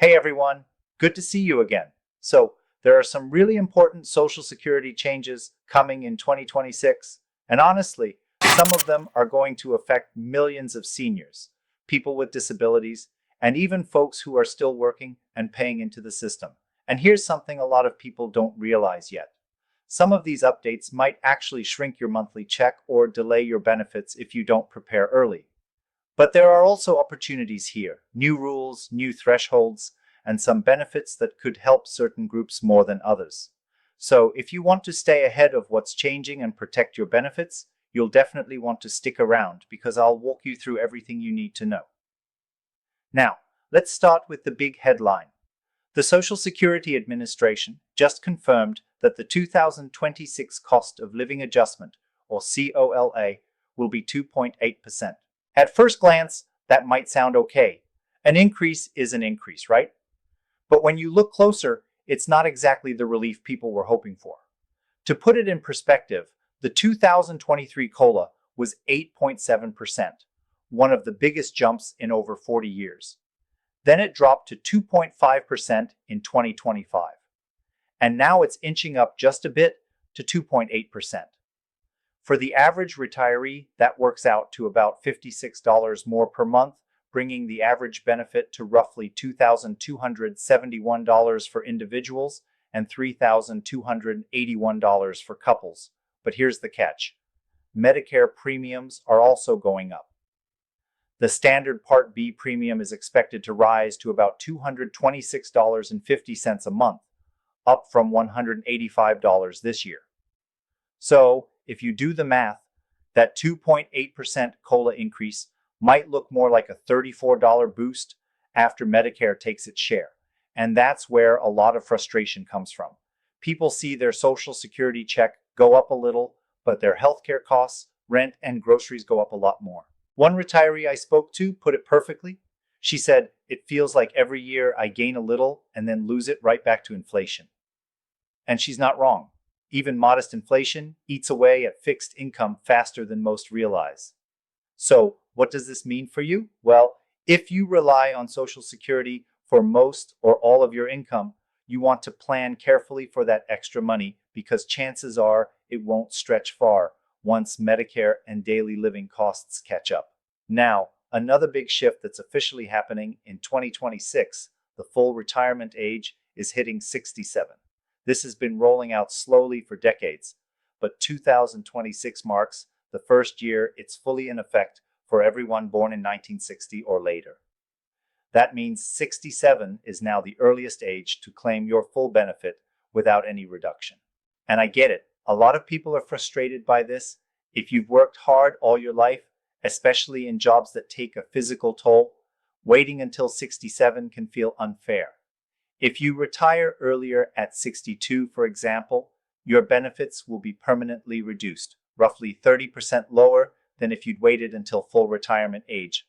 Hey everyone, good to see you again. So, there are some really important Social Security changes coming in 2026, and honestly, some of them are going to affect millions of seniors, people with disabilities, and even folks who are still working and paying into the system. And here's something a lot of people don't realize yet. Some of these updates might actually shrink your monthly check or delay your benefits if you don't prepare early. But there are also opportunities here, new rules, new thresholds, and some benefits that could help certain groups more than others. So if you want to stay ahead of what's changing and protect your benefits, you'll definitely want to stick around because I'll walk you through everything you need to know. Now, let's start with the big headline. The Social Security Administration just confirmed that the 2026 Cost of Living Adjustment, or COLA, will be 2.8%. At first glance, that might sound okay. An increase is an increase, right? But when you look closer, it's not exactly the relief people were hoping for. To put it in perspective, the 2023 COLA was 8.7%, one of the biggest jumps in over 40 years. Then it dropped to 2.5% in 2025. And now it's inching up just a bit to 2.8%. For the average retiree, that works out to about $56 more per month, bringing the average benefit to roughly $2,271 for individuals and $3,281 for couples. But here's the catch. Medicare premiums are also going up. The standard Part B premium is expected to rise to about $226.50 a month, up from $185 this year. So, if you do the math, that 2.8% COLA increase might look more like a $34 boost after Medicare takes its share. And that's where a lot of frustration comes from. People see their Social Security check go up a little, but their healthcare costs, rent, and groceries go up a lot more. One retiree I spoke to put it perfectly. She said, "It feels like every year I gain a little and then lose it right back to inflation." And she's not wrong. Even modest inflation eats away at fixed income faster than most realize. So, what does this mean for you? Well, if you rely on Social Security for most or all of your income, you want to plan carefully for that extra money because chances are it won't stretch far once Medicare and daily living costs catch up. Now, another big shift that's officially happening in 2026, the full retirement age is hitting 67. This has been rolling out slowly for decades, but 2026 marks the first year it's fully in effect for everyone born in 1960 or later. That means 67 is now the earliest age to claim your full benefit without any reduction. And I get it, a lot of people are frustrated by this. If you've worked hard all your life, especially in jobs that take a physical toll, waiting until 67 can feel unfair. If you retire earlier at 62, for example, your benefits will be permanently reduced, roughly 30% lower than if you'd waited until full retirement age.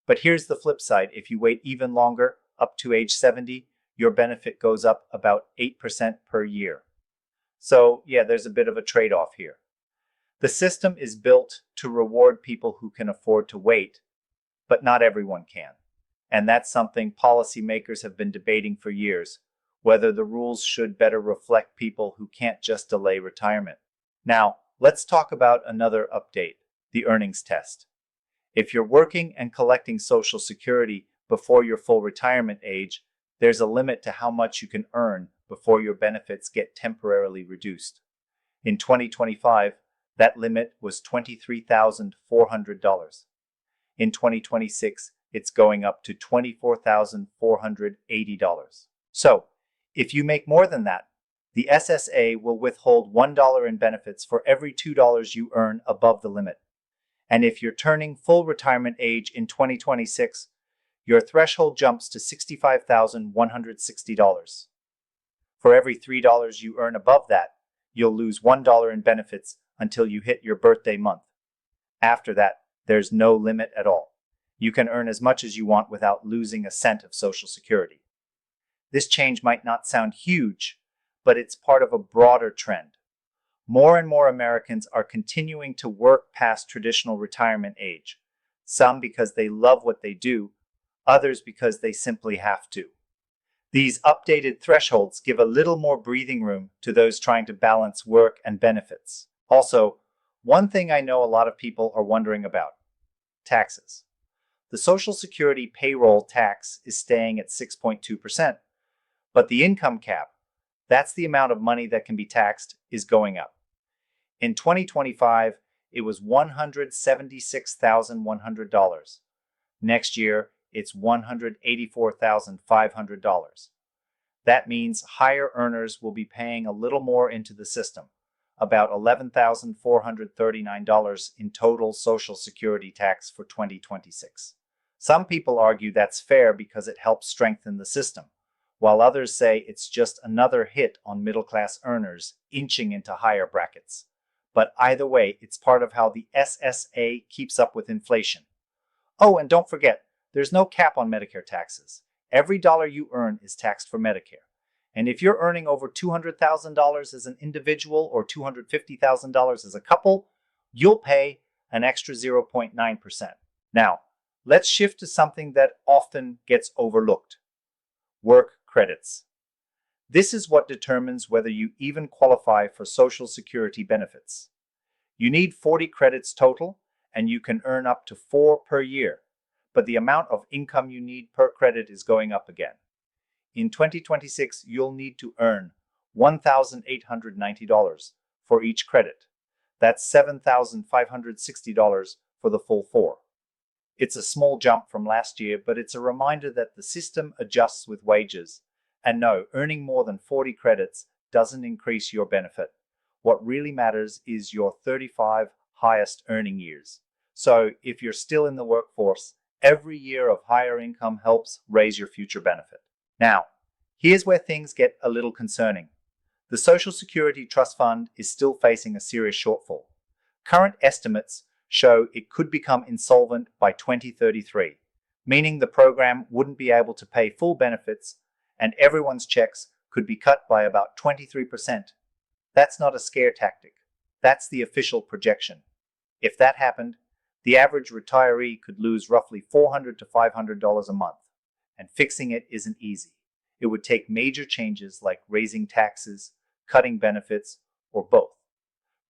But here's the flip side. If you wait even longer, up to age 70, your benefit goes up about 8% per year. So, yeah, there's a bit of a trade-off here. The system is built to reward people who can afford to wait, but not everyone can. And that's something policymakers have been debating for years, whether the rules should better reflect people who can't just delay retirement. Now, let's talk about another update, the earnings test. If you're working and collecting Social Security before your full retirement age, there's a limit to how much you can earn before your benefits get temporarily reduced. In 2025, that limit was $23,400. In 2026, it's going up to $24,480. So, if you make more than that, the SSA will withhold $1 in benefits for every $2 you earn above the limit. And if you're turning full retirement age in 2026, your threshold jumps to $65,160. For every $3 you earn above that, you'll lose $1 in benefits until you hit your birthday month. After that, there's no limit at all. You can earn as much as you want without losing a cent of Social Security. This change might not sound huge, but it's part of a broader trend. More and more Americans are continuing to work past traditional retirement age, some because they love what they do, others because they simply have to. These updated thresholds give a little more breathing room to those trying to balance work and benefits. Also, one thing I know a lot of people are wondering about: taxes. The Social Security payroll tax is staying at 6.2%, but the income cap, that's the amount of money that can be taxed, is going up. In 2025, it was $176,100. Next year, it's $184,500. That means higher earners will be paying a little more into the system, about $11,439 in total Social Security tax for 2026. Some people argue that's fair because it helps strengthen the system, while others say it's just another hit on middle-class earners inching into higher brackets. But either way, it's part of how the SSA keeps up with inflation. Oh, and don't forget, there's no cap on Medicare taxes. Every dollar you earn is taxed for Medicare. And if you're earning over $200,000 as an individual or $250,000 as a couple, you'll pay an extra 0.9%. Now, let's shift to something that often gets overlooked: work credits. This is what determines whether you even qualify for Social Security benefits. You need 40 credits total, and you can earn up to 4 per year, but the amount of income you need per credit is going up again. In 2026, you'll need to earn $1,890 for each credit. That's $7,560 for the full 4. It's a small jump from last year, but it's a reminder that the system adjusts with wages. And no, earning more than 40 credits doesn't increase your benefit. What really matters is your 35 highest earning years. So if you're still in the workforce, every year of higher income helps raise your future benefit. Now, here's where things get a little concerning. The Social Security Trust Fund is still facing a serious shortfall. Current estimates show it could become insolvent by 2033, meaning the program wouldn't be able to pay full benefits and everyone's checks could be cut by about 23%. That's not a scare tactic. That's the official projection. If that happened, the average retiree could lose roughly $400 to $500 a month, and fixing it isn't easy. It would take major changes like raising taxes, cutting benefits, or both.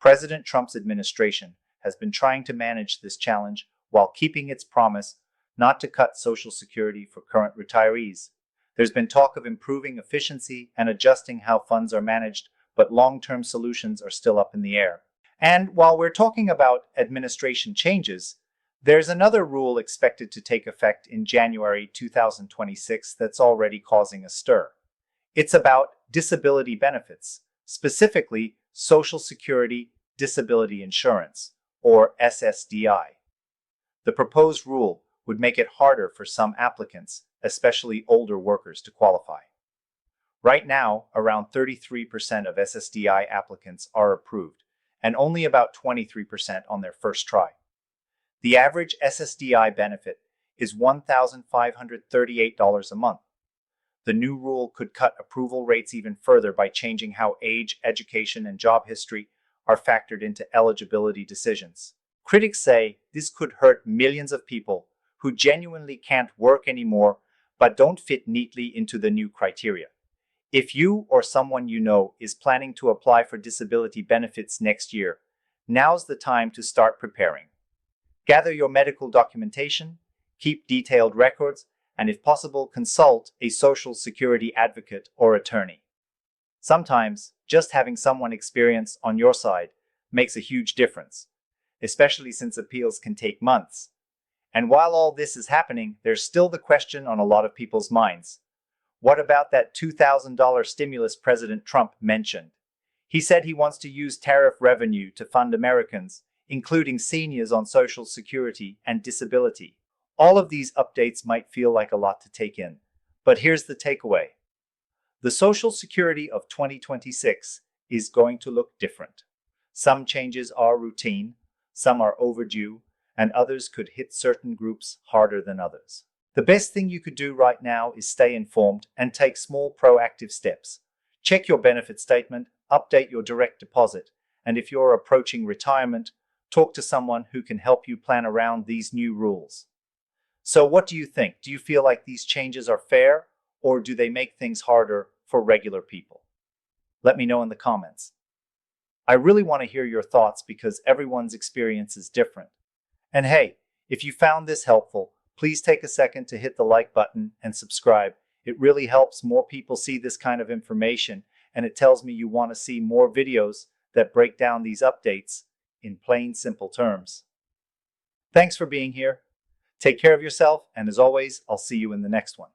President Trump's administration has been trying to manage this challenge while keeping its promise not to cut Social Security for current retirees. There's been talk of improving efficiency and adjusting how funds are managed, but long-term solutions are still up in the air. And while we're talking about administration changes, there's another rule expected to take effect in January 2026 that's already causing a stir. It's about disability benefits, specifically Social Security Disability Insurance, or SSDI. The proposed rule would make it harder for some applicants, especially older workers, to qualify. Right now, around 33% of SSDI applicants are approved, and only about 23% on their first try. The average SSDI benefit is $1,538 a month. The new rule could cut approval rates even further by changing how age, education, and job history are factored into eligibility decisions. Critics say this could hurt millions of people who genuinely can't work anymore but don't fit neatly into the new criteria. If you or someone you know is planning to apply for disability benefits next year, now's the time to start preparing. Gather your medical documentation, keep detailed records, and if possible, consult a Social Security advocate or attorney. Sometimes, just having someone experienced on your side makes a huge difference, especially since appeals can take months. And while all this is happening, there's still the question on a lot of people's minds. What about that $2,000 stimulus President Trump mentioned? He said he wants to use tariff revenue to fund Americans, including seniors on Social Security and disability. All of these updates might feel like a lot to take in, but here's the takeaway. The Social Security of 2026 is going to look different. Some changes are routine, some are overdue, and others could hit certain groups harder than others. The best thing you could do right now is stay informed and take small proactive steps. Check your benefit statement, update your direct deposit, and if you're approaching retirement, talk to someone who can help you plan around these new rules. So what do you think? Do you feel like these changes are fair, or do they make things harder for regular people? Let me know in the comments. I really want to hear your thoughts because everyone's experience is different. And hey, if you found this helpful, please take a second to hit the like button and subscribe. It really helps more people see this kind of information, and it tells me you want to see more videos that break down these updates in plain, simple terms. Thanks for being here. Take care of yourself, and as always, I'll see you in the next one.